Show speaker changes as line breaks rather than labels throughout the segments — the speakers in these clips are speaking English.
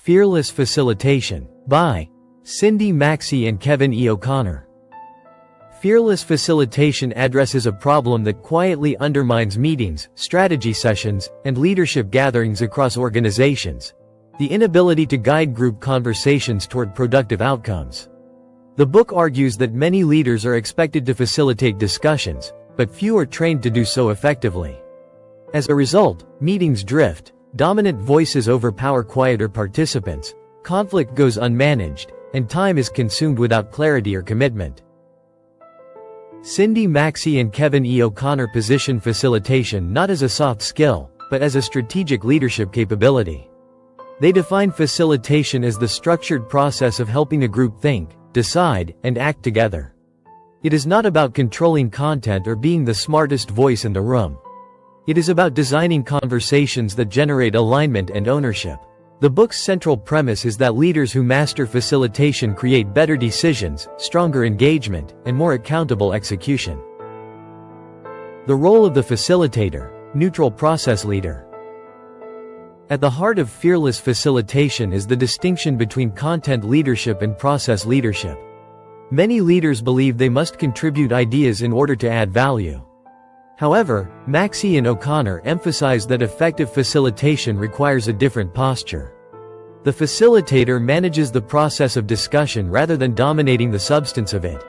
Fearless Facilitation by Cindy Maxey and Kevin E. O'Connor. Fearless facilitation addresses a problem that quietly undermines meetings, strategy sessions, and leadership gatherings across organizations: the inability to guide group conversations toward productive outcomes. The book argues that many leaders are expected to facilitate discussions, but few are trained to do so effectively. As a result, meetings drift, dominant voices overpower quieter participants, conflict goes unmanaged, and time is consumed without clarity or commitment. Cindy Maxey and Kevin E. O'Connor position facilitation not as a soft skill, but as a strategic leadership capability. They define facilitation as the structured process of helping a group think, decide, and act together. It is not about controlling content or being the smartest voice in the room. It is about designing conversations that generate alignment and ownership. The book's central premise is that leaders who master facilitation create better decisions, stronger engagement, and more accountable execution. The role of the facilitator, neutral process leader. At the heart of fearless facilitation is the distinction between content leadership and process leadership. Many leaders believe they must contribute ideas in order to add value. However, Maxey and O'Connor emphasize that effective facilitation requires a different posture. The facilitator manages the process of discussion rather than dominating the substance of it.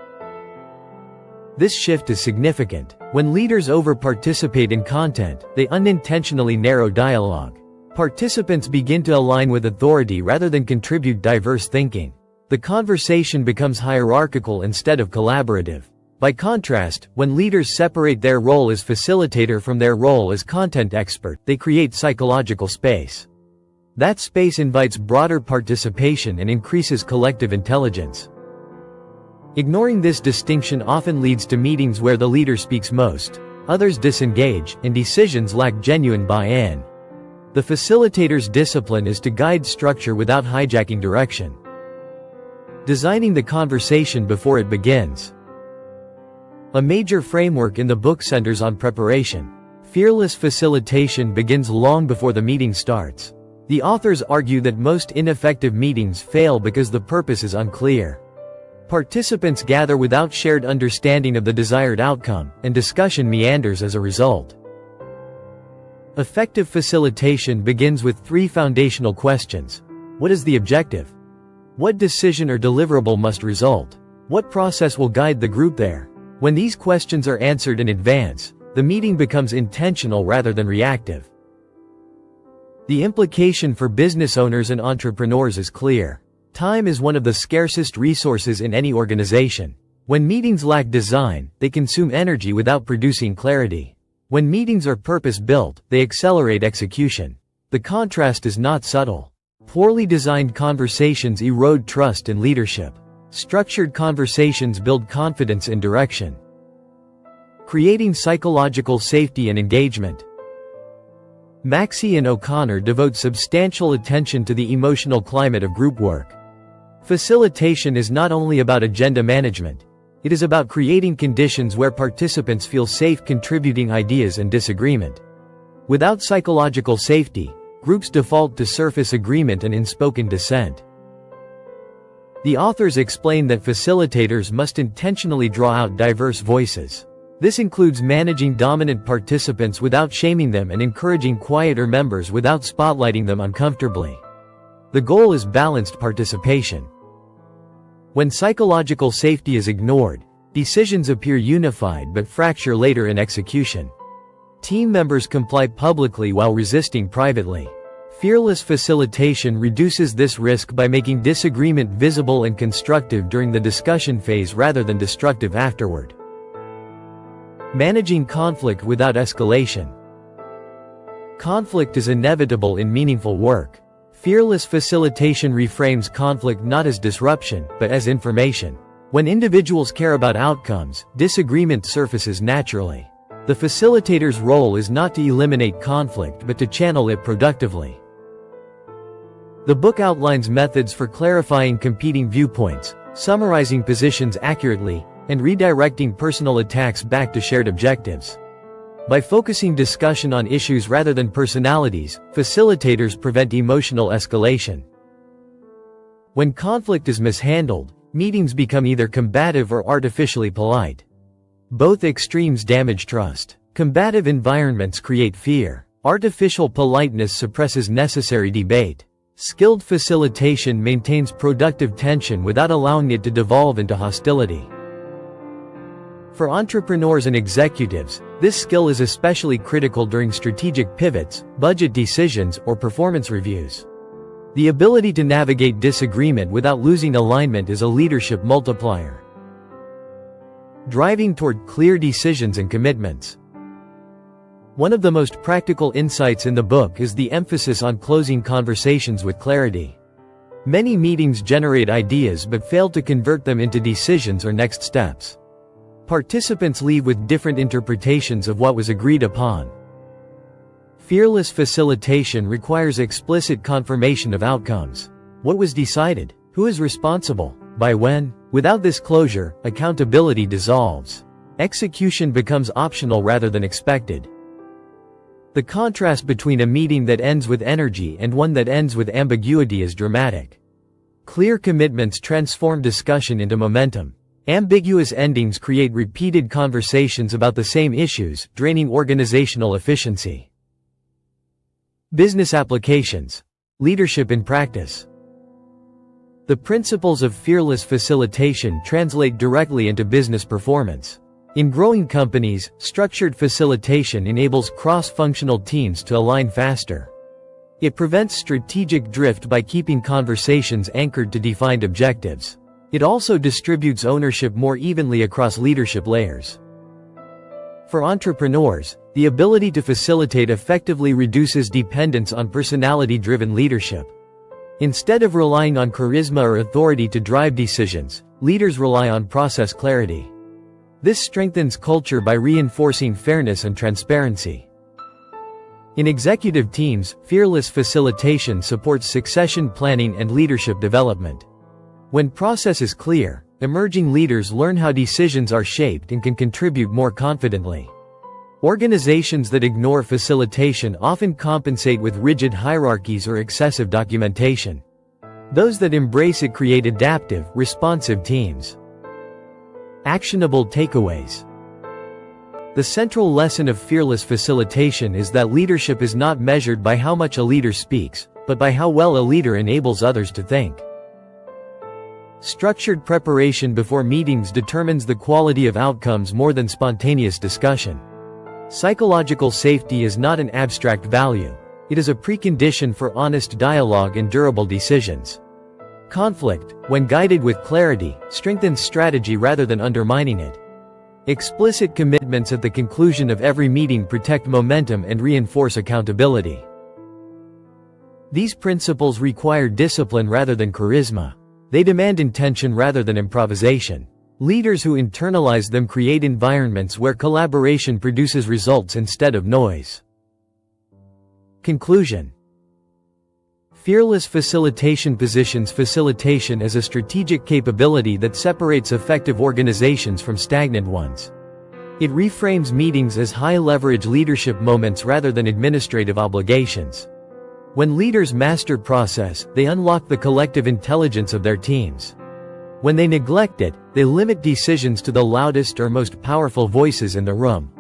This shift is significant. When leaders over-participate in content, they unintentionally narrow dialogue. Participants begin to align with authority rather than contribute diverse thinking. The conversation becomes hierarchical instead of collaborative. By contrast, when leaders separate their role as facilitator from their role as content expert, they create psychological space. That space invites broader participation and increases collective intelligence. Ignoring this distinction often leads to meetings where the leader speaks most, others disengage, and decisions lack genuine buy-in. The facilitator's discipline is to guide structure without hijacking direction. Designing the conversation before it begins. A major framework in the book centers on preparation. Fearless facilitation begins long before the meeting starts. The authors argue that most ineffective meetings fail because the purpose is unclear. Participants gather without shared understanding of the desired outcome, and discussion meanders as a result. Effective facilitation begins with three foundational questions. What is the objective? What decision or deliverable must result? What process will guide the group there? When these questions are answered in advance, the meeting becomes intentional rather than reactive. The implication for business owners and entrepreneurs is clear. Time is one of the scarcest resources in any organization. When meetings lack design, they consume energy without producing clarity. When meetings are purpose-built, they accelerate execution. The contrast is not subtle. Poorly designed conversations erode trust in leadership. Structured conversations build confidence and direction. Creating psychological safety and engagement. Maxey and O'Connor devote substantial attention to the emotional climate of group work. Facilitation is not only about agenda management. It is about creating conditions where participants feel safe contributing ideas and disagreement. Without psychological safety, groups default to surface agreement and unspoken dissent. The authors explain that facilitators must intentionally draw out diverse voices. This includes managing dominant participants without shaming them and encouraging quieter members without spotlighting them uncomfortably. The goal is balanced participation. When psychological safety is ignored, decisions appear unified but fracture later in execution. Team members comply publicly while resisting privately. Fearless facilitation reduces this risk by making disagreement visible and constructive during the discussion phase rather than destructive afterward. Managing conflict without escalation. Conflict is inevitable in meaningful work. Fearless facilitation reframes conflict not as disruption, but as information. When individuals care about outcomes, disagreement surfaces naturally. The facilitator's role is not to eliminate conflict but to channel it productively. The book outlines methods for clarifying competing viewpoints, summarizing positions accurately, and redirecting personal attacks back to shared objectives. By focusing discussion on issues rather than personalities, facilitators prevent emotional escalation. When conflict is mishandled, meetings become either combative or artificially polite. Both extremes damage trust. Combative environments create fear. Artificial politeness suppresses necessary debate. Skilled facilitation maintains productive tension without allowing it to devolve into hostility. For entrepreneurs and executives, this skill is especially critical during strategic pivots, budget decisions, or performance reviews. The ability to navigate disagreement without losing alignment is a leadership multiplier. Driving toward clear decisions and commitments. One of the most practical insights in the book is the emphasis on closing conversations with clarity. Many meetings generate ideas but fail to convert them into decisions or next steps. Participants leave with different interpretations of what was agreed upon. Fearless facilitation requires explicit confirmation of outcomes. What was decided? Who is responsible? By when? Without this closure, accountability dissolves. Execution becomes optional rather than expected. The contrast between a meeting that ends with energy and one that ends with ambiguity is dramatic. Clear commitments transform discussion into momentum. Ambiguous endings create repeated conversations about the same issues, draining organizational efficiency. Business applications. Leadership in practice. The principles of fearless facilitation translate directly into business performance. In growing companies, structured facilitation enables cross-functional teams to align faster. It prevents strategic drift by keeping conversations anchored to defined objectives. It also distributes ownership more evenly across leadership layers. For entrepreneurs, the ability to facilitate effectively reduces dependence on personality-driven leadership. Instead of relying on charisma or authority to drive decisions, leaders rely on process clarity. This strengthens culture by reinforcing fairness and transparency. In executive teams, fearless facilitation supports succession planning and leadership development. When process is clear, emerging leaders learn how decisions are shaped and can contribute more confidently. Organizations that ignore facilitation often compensate with rigid hierarchies or excessive documentation. Those that embrace it create adaptive, responsive teams. Actionable takeaways. The central lesson of fearless facilitation is that leadership is not measured by how much a leader speaks, but by how well a leader enables others to think. Structured preparation before meetings determines the quality of outcomes more than spontaneous discussion. Psychological safety is not an abstract value. It is a precondition for honest dialogue and durable decisions. Conflict, when guided with clarity, strengthens strategy rather than undermining it. Explicit commitments at the conclusion of every meeting protect momentum and reinforce accountability. These principles require discipline rather than charisma. They demand intention rather than improvisation. Leaders who internalize them create environments where collaboration produces results instead of noise. Conclusion. Fearless facilitation positions facilitation as a strategic capability that separates effective organizations from stagnant ones. It reframes meetings as high-leverage leadership moments rather than administrative obligations. When leaders master process, they unlock the collective intelligence of their teams. When they neglect it, they limit decisions to the loudest or most powerful voices in the room.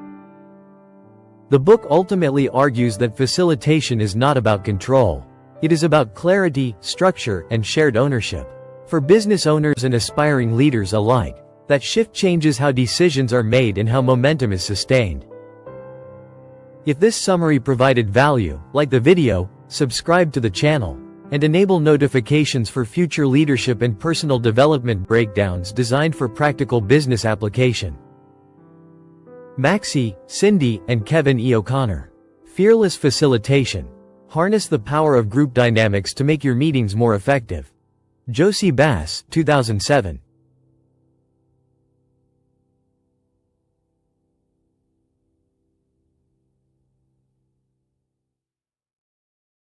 The book ultimately argues that facilitation is not about control. It is about clarity, structure, and shared ownership. For business owners and aspiring leaders alike, that shift changes how decisions are made and how momentum is sustained. If this summary provided value, like the video, subscribe to the channel, and enable notifications for future leadership and personal development breakdowns designed for practical business application. Maxie, Cindy, and Kevin E. O'Connor. Fearless Facilitation. Harness the power of group dynamics to make your meetings more effective. Josie Bass, 2007.